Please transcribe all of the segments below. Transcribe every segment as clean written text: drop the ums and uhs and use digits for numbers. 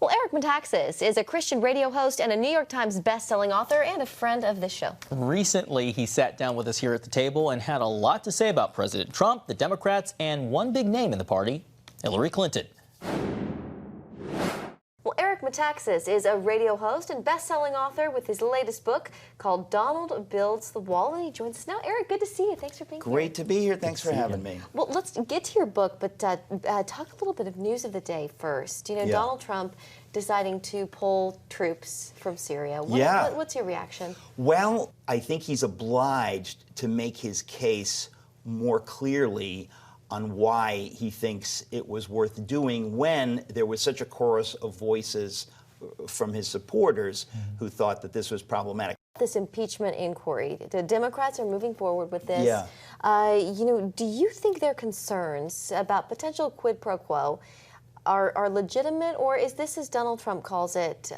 Well, Eric Metaxas is a Christian radio host and a New York Times best-selling author and a friend of this show. Recently, he sat down with us here at the table and had a lot to say about President Trump, the Democrats, and one big name in the party, Hillary Clinton. Well, Eric Metaxas is a radio host and best-selling author with his latest book called Donald Builds the Wall, and he joins us now. Eric, good to see you. Thanks for being here. Great to be here. Thanks for having me. Well, let's get to your book, but talk a little bit of news of the day first. You know, Donald Trump deciding to pull troops from Syria. What's your reaction? Well, I think he's obliged to make his case more clearly on why he thinks it was worth doing when there was such a chorus of voices from his supporters who thought that this was problematic. This impeachment inquiry, the Democrats are moving forward with this. Yeah. Do you think their concerns about potential quid pro quo are legitimate, or is this, as Donald Trump calls it,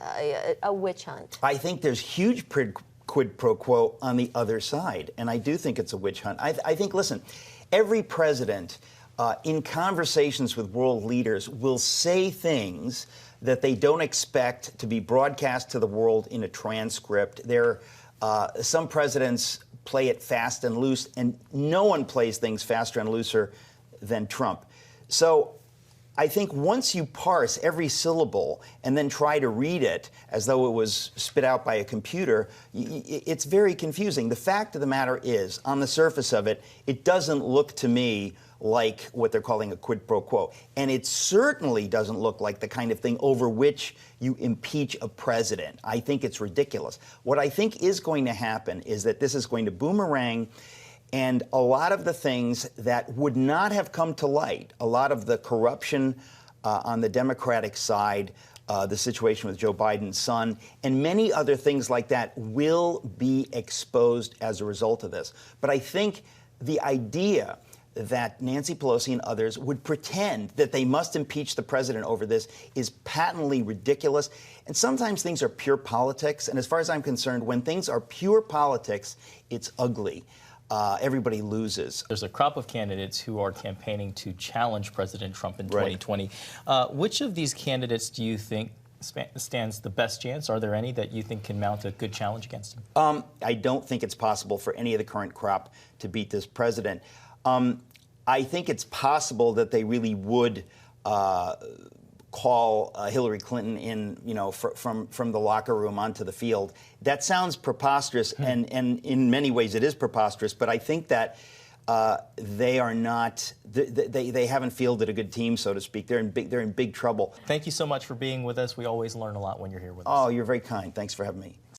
a witch hunt? I think there's huge quid pro quo on the other side, and I do think it's a witch hunt. I think, listen, every president in conversations with world leaders will say things that they don't expect to be broadcast to the world in a transcript. Some presidents play it fast and loose, and no one plays things faster and looser than Trump. So I think once you parse every syllable and then try to read it as though it was spit out by a computer, it's very confusing. The fact of the matter is, on the surface of it, it doesn't look to me like what they're calling a quid pro quo. And it certainly doesn't look like the kind of thing over which you impeach a president. I think it's ridiculous. What I think is going to happen is that this is going to boomerang, and a lot of the things that would not have come to light, a lot of the corruption on the Democratic side, the situation with Joe Biden's son, and many other things like that will be exposed as a result of this. But I think the idea that Nancy Pelosi and others would pretend that they must impeach the president over this is patently ridiculous. And sometimes things are pure politics. And as far as I'm concerned, when things are pure politics, it's ugly. Everybody loses. There's a crop of candidates who are campaigning to challenge President Trump in 2020. Which of these candidates do you think stands the best chance? Are there any that you think can mount a good challenge against him? I don't think it's possible for any of the current crop to beat this president. I think it's possible that they really would call Hillary Clinton in, from the locker room onto the field. That sounds preposterous, and in many ways it is preposterous. But I think that they are not. They haven't fielded a good team, so to speak. They're in big trouble. Thank you so much for being with us. We always learn a lot when you're here with us. Oh, you're very kind. Thanks for having me.